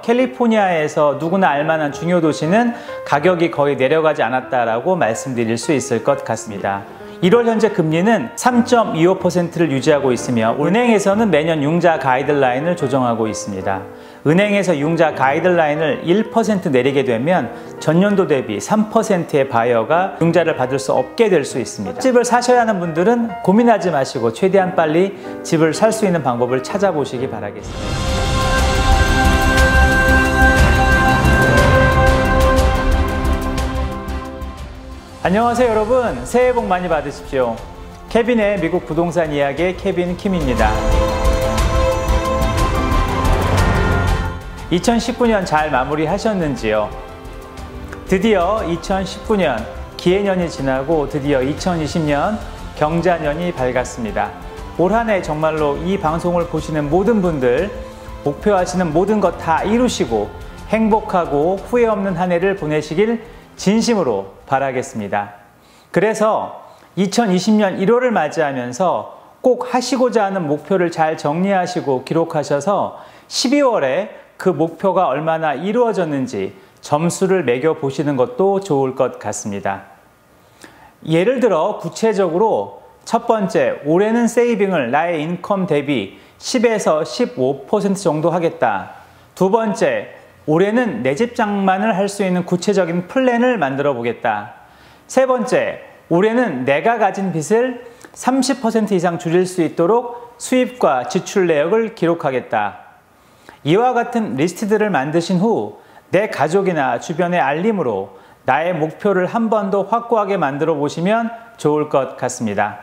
캘리포니아에서 누구나 알만한 중요 도시는 가격이 거의 내려가지 않았다라고 말씀드릴 수 있을 것 같습니다. 1월 현재 금리는 3.25%를 유지하고 있으며 은행에서는 매년 융자 가이드라인을 조정하고 있습니다. 은행에서 융자 가이드라인을 1% 내리게 되면 전년도 대비 3%의 바이어가 융자를 받을 수 없게 될 수 있습니다. 집을 사셔야 하는 분들은 고민하지 마시고 최대한 빨리 집을 살 수 있는 방법을 찾아보시기 바라겠습니다. 안녕하세요 여러분, 새해 복 많이 받으십시오. 케빈의 미국 부동산 이야기의 케빈 킴입니다. 2019년 잘 마무리하셨는지요? 드디어 2019년 기해년이 지나고 드디어 2020년 경자년이 밝았습니다. 올 한 해 정말로 이 방송을 보시는 모든 분들 목표하시는 모든 것 다 이루시고 행복하고 후회 없는 한 해를 보내시길 진심으로 바라겠습니다. 그래서 2020년 1월을 맞이하면서 꼭 하시고자 하는 목표를 잘 정리하시고 기록하셔서 12월에 그 목표가 얼마나 이루어졌는지 점수를 매겨 보시는 것도 좋을 것 같습니다. 예를 들어 구체적으로 첫 번째, 올해는 세이빙을 나의 인컴 대비 10에서 15% 정도 하겠다. 두 번째, 올해는 내 집 장만을 할 수 있는 구체적인 플랜을 만들어 보겠다. 세 번째, 올해는 내가 가진 빚을 30% 이상 줄일 수 있도록 수입과 지출 내역을 기록하겠다. 이와 같은 리스트들을 만드신 후 내 가족이나 주변의 알림으로 나의 목표를 한 번 더 확고하게 만들어 보시면 좋을 것 같습니다.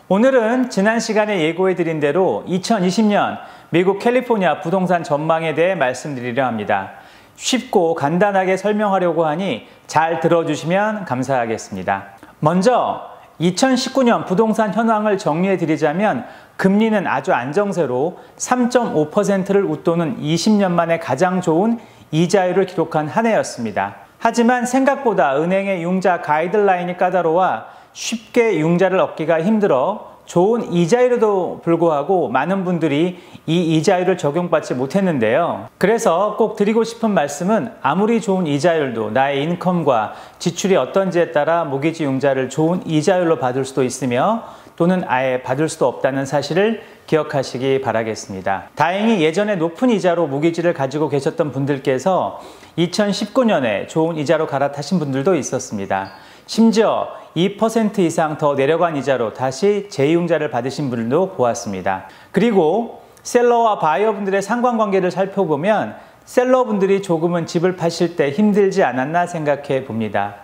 오늘은 지난 시간에 예고해 드린 대로 2020년 미국 캘리포니아 부동산 전망에 대해 말씀드리려 합니다. 쉽고 간단하게 설명하려고 하니 잘 들어주시면 감사하겠습니다. 먼저 2019년 부동산 현황을 정리해 드리자면 금리는 아주 안정세로 3.5%를 웃도는 20년 만에 가장 좋은 이자율을 기록한 한 해였습니다. 하지만 생각보다 은행의 융자 가이드라인이 까다로워 쉽게 융자를 얻기가 힘들어 좋은 이자율에도 불구하고 많은 분들이 이 이자율을 적용받지 못했는데요. 그래서 꼭 드리고 싶은 말씀은 아무리 좋은 이자율도 나의 인컴과 지출이 어떤지에 따라 모기지 융자를 좋은 이자율로 받을 수도 있으며 또는 아예 받을 수도 없다는 사실을 기억하시기 바라겠습니다. 다행히 예전에 높은 이자로 모기지를 가지고 계셨던 분들께서 2019년에 좋은 이자로 갈아타신 분들도 있었습니다. 심지어 2% 이상 더 내려간 이자로 다시 재융자를 받으신 분들도 보았습니다. 그리고 셀러와 바이어분들의 상관관계를 살펴보면 셀러분들이 조금은 집을 파실 때 힘들지 않았나 생각해 봅니다.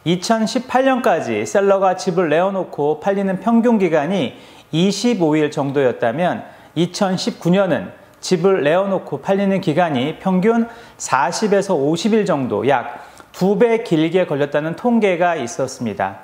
2018년까지 셀러가 집을 내어놓고 팔리는 평균 기간이 25일 정도였다면 2019년은 집을 내어놓고 팔리는 기간이 평균 40에서 50일 정도 약 2배 길게 걸렸다는 통계가 있었습니다.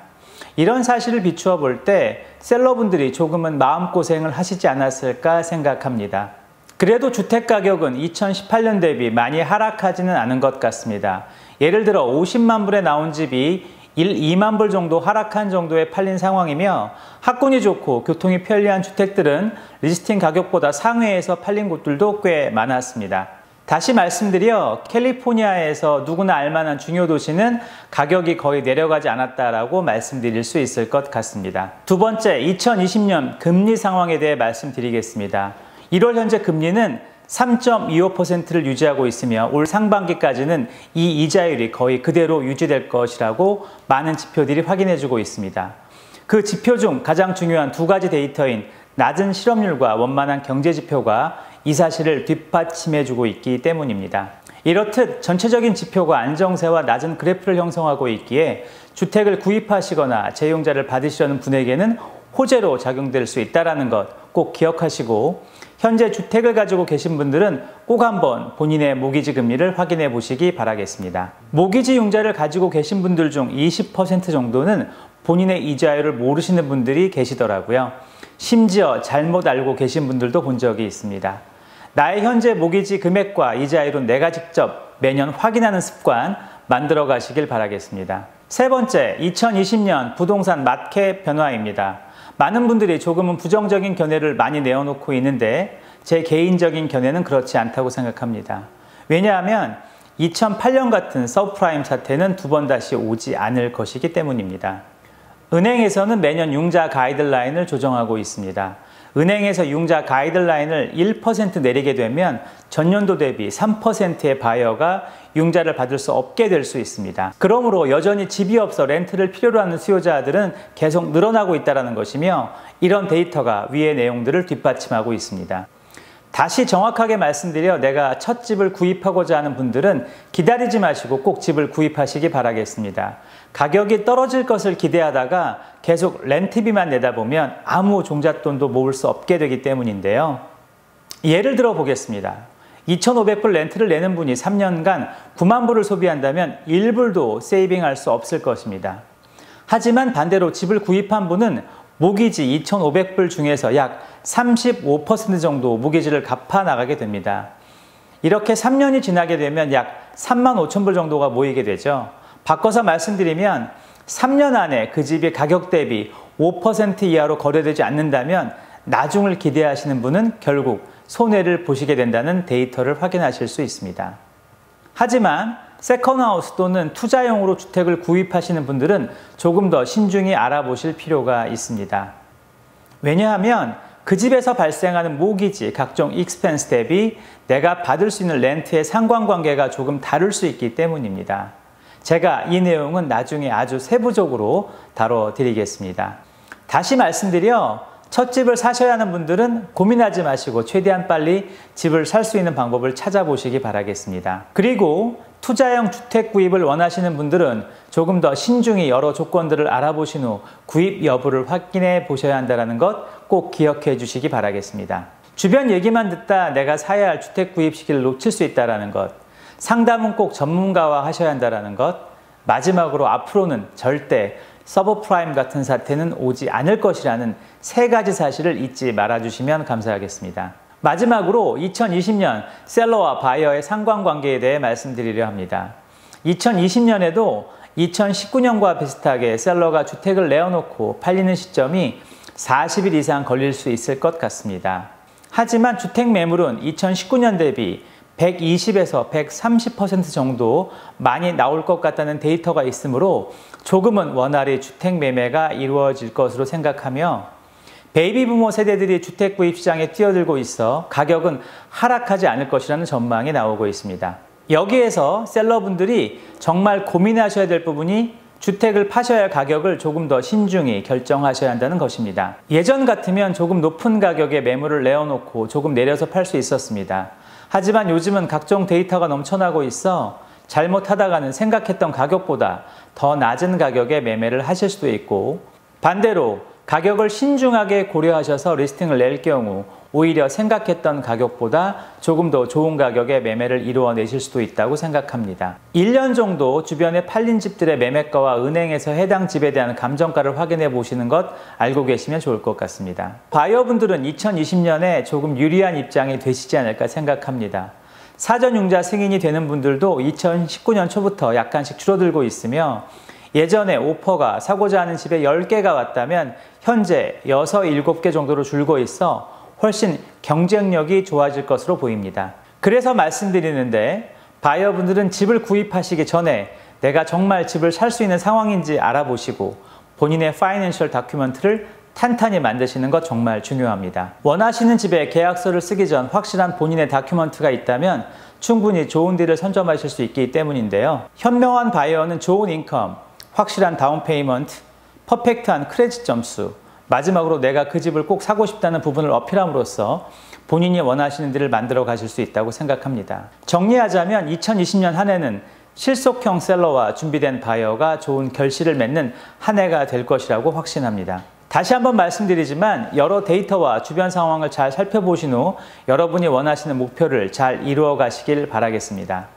이런 사실을 비추어 볼 때 셀러분들이 조금은 마음고생을 하시지 않았을까 생각합니다. 그래도 주택가격은 2018년 대비 많이 하락하지는 않은 것 같습니다. 예를 들어 50만 불에 나온 집이 2만 불 정도 하락한 정도에 팔린 상황이며 학군이 좋고 교통이 편리한 주택들은 리스팅 가격보다 상회에서 팔린 곳들도 꽤 많았습니다. 다시 말씀드려 캘리포니아에서 누구나 알만한 중요 도시는 가격이 거의 내려가지 않았다라고 말씀드릴 수 있을 것 같습니다. 두 번째, 2020년 금리 상황에 대해 말씀드리겠습니다. 1월 현재 금리는 3.25%를 유지하고 있으며 올 상반기까지는 이 이자율이 거의 그대로 유지될 것이라고 많은 지표들이 확인해주고 있습니다. 그 지표 중 가장 중요한 두 가지 데이터인 낮은 실업률과 원만한 경제지표가 이 사실을 뒷받침해주고 있기 때문입니다. 이렇듯 전체적인 지표가 안정세와 낮은 그래프를 형성하고 있기에 주택을 구입하시거나 재용자를 받으시려는 분에게는 호재로 작용될 수 있다는 것 꼭 기억하시고 현재 주택을 가지고 계신 분들은 꼭 한번 본인의 모기지 금리를 확인해 보시기 바라겠습니다. 모기지 융자를 가지고 계신 분들 중 20% 정도는 본인의 이자율을 모르시는 분들이 계시더라고요. 심지어 잘못 알고 계신 분들도 본 적이 있습니다. 나의 현재 모기지 금액과 이자율은 내가 직접 매년 확인하는 습관 만들어 가시길 바라겠습니다. 세 번째, 2020년 부동산 마켓 변화입니다. 많은 분들이 조금은 부정적인 견해를 많이 내어놓고 있는데 제 개인적인 견해는 그렇지 않다고 생각합니다. 왜냐하면 2008년 같은 서브프라임 사태는 두 번 다시 오지 않을 것이기 때문입니다. 은행에서는 매년 융자 가이드라인을 조정하고 있습니다. 은행에서 융자 가이드라인을 1% 내리게 되면 전년도 대비 3%의 바이어가 융자를 받을 수 없게 될 수 있습니다. 그러므로 여전히 집이 없어 렌트를 필요로 하는 수요자들은 계속 늘어나고 있다는 것이며, 이런 데이터가 위의 내용들을 뒷받침하고 있습니다. 다시 정확하게 말씀드려 내가 첫 집을 구입하고자 하는 분들은 기다리지 마시고 꼭 집을 구입하시기 바라겠습니다. 가격이 떨어질 것을 기대하다가 계속 렌트비만 내다 보면 아무 종잣돈도 모을 수 없게 되기 때문인데요. 예를 들어 보겠습니다. 2,500불 렌트를 내는 분이 3년간 9만 불을 소비한다면 1불도 세이빙할 수 없을 것입니다. 하지만 반대로 집을 구입한 분은 모기지 2,500불 중에서 약 35% 정도 모기지를 갚아 나가게 됩니다. 이렇게 3년이 지나게 되면 약 35,000불 정도가 모이게 되죠. 바꿔서 말씀드리면 3년 안에 그 집이 가격 대비 5% 이하로 거래되지 않는다면 나중을 기대하시는 분은 결국 손해를 보시게 된다는 데이터를 확인하실 수 있습니다. 하지만 세컨하우스 또는 투자용으로 주택을 구입하시는 분들은 조금 더 신중히 알아보실 필요가 있습니다. 왜냐하면 그 집에서 발생하는 모기지, 각종 익스펜스 대비 내가 받을 수 있는 렌트의 상관관계가 조금 다를 수 있기 때문입니다. 제가 이 내용은 나중에 아주 세부적으로 다뤄드리겠습니다. 다시 말씀드려 첫 집을 사셔야 하는 분들은 고민하지 마시고 최대한 빨리 집을 살 수 있는 방법을 찾아보시기 바라겠습니다. 그리고 투자형 주택 구입을 원하시는 분들은 조금 더 신중히 여러 조건들을 알아보신 후 구입 여부를 확인해 보셔야 한다는 것 꼭 기억해 주시기 바라겠습니다. 주변 얘기만 듣다 내가 사야 할 주택 구입 시기를 놓칠 수 있다는 것, 상담은 꼭 전문가와 하셔야 한다는 것, 마지막으로 앞으로는 절대 서브프라임 같은 사태는 오지 않을 것이라는 세 가지 사실을 잊지 말아주시면 감사하겠습니다. 마지막으로 2020년 셀러와 바이어의 상관관계에 대해 말씀드리려 합니다. 2020년에도 2019년과 비슷하게 셀러가 주택을 내어놓고 팔리는 시점이 40일 이상 걸릴 수 있을 것 같습니다. 하지만 주택 매물은 2019년 대비 120에서 130% 정도 많이 나올 것 같다는 데이터가 있으므로 조금은 원활히 주택 매매가 이루어질 것으로 생각하며, 베이비 부모 세대들이 주택 구입 시장에 뛰어들고 있어 가격은 하락하지 않을 것이라는 전망이 나오고 있습니다. 여기에서 셀러분들이 정말 고민하셔야 될 부분이 주택을 파셔야 할 가격을 조금 더 신중히 결정하셔야 한다는 것입니다. 예전 같으면 조금 높은 가격에 매물을 내어놓고 조금 내려서 팔 수 있었습니다. 하지만 요즘은 각종 데이터가 넘쳐나고 있어 잘못하다가는 생각했던 가격보다 더 낮은 가격에 매매를 하실 수도 있고, 반대로 가격을 신중하게 고려하셔서 리스팅을 낼 경우 오히려 생각했던 가격보다 조금 더 좋은 가격에 매매를 이루어내실 수도 있다고 생각합니다. 1년 정도 주변에 팔린 집들의 매매가와 은행에서 해당 집에 대한 감정가를 확인해 보시는 것 알고 계시면 좋을 것 같습니다. 바이어분들은 2020년에 조금 유리한 입장이 되시지 않을까 생각합니다. 사전융자 승인이 되는 분들도 2019년 초부터 약간씩 줄어들고 있으며, 예전에 오퍼가 사고자 하는 집에 10개가 왔다면 현재 6, 7개 정도로 줄고 있어 훨씬 경쟁력이 좋아질 것으로 보입니다. 그래서 말씀드리는데, 바이어분들은 집을 구입하시기 전에 내가 정말 집을 살 수 있는 상황인지 알아보시고 본인의 파이낸셜 다큐멘트를 탄탄히 만드시는 것 정말 중요합니다. 원하시는 집에 계약서를 쓰기 전 확실한 본인의 다큐멘트가 있다면 충분히 좋은 딜을 선점하실 수 있기 때문인데요. 현명한 바이어는 좋은 인컴, 확실한 다운 페이먼트, 퍼펙트한 크레딧 점수, 마지막으로 내가 그 집을 꼭 사고 싶다는 부분을 어필함으로써 본인이 원하시는 딜을 만들어 가실 수 있다고 생각합니다. 정리하자면 2020년 한 해는 실속형 셀러와 준비된 바이어가 좋은 결실을 맺는 한 해가 될 것이라고 확신합니다. 다시 한번 말씀드리지만 여러 데이터와 주변 상황을 잘 살펴보신 후 여러분이 원하시는 목표를 잘 이루어 가시길 바라겠습니다.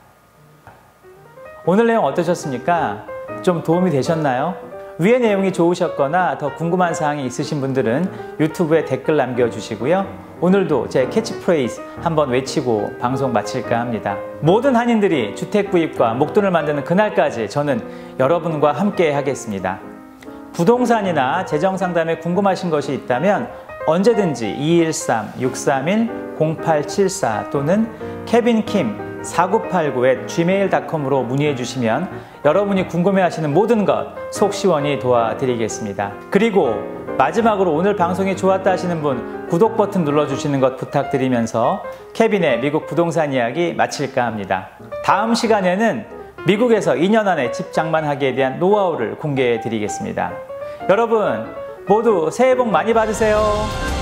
오늘 내용 어떠셨습니까? 좀 도움이 되셨나요? 위의 내용이 좋으셨거나 더 궁금한 사항이 있으신 분들은 유튜브에 댓글 남겨주시고요. 오늘도 제 캐치프레이즈 한번 외치고 방송 마칠까 합니다. 모든 한인들이 주택 구입과 목돈을 만드는 그날까지 저는 여러분과 함께 하겠습니다. 부동산이나 재정 상담에 궁금하신 것이 있다면 언제든지 213-631-0874 또는 케빈킴 4989@gmail.com으로 문의해 주시면 여러분이 궁금해하시는 모든 것 속 시원히 도와드리겠습니다. 그리고 마지막으로 오늘 방송이 좋았다 하시는 분 구독 버튼 눌러주시는 것 부탁드리면서 케빈의 미국 부동산 이야기 마칠까 합니다. 다음 시간에는 미국에서 2년 안에 집 장만하기에 대한 노하우를 공개해 드리겠습니다. 여러분 모두 새해 복 많이 받으세요.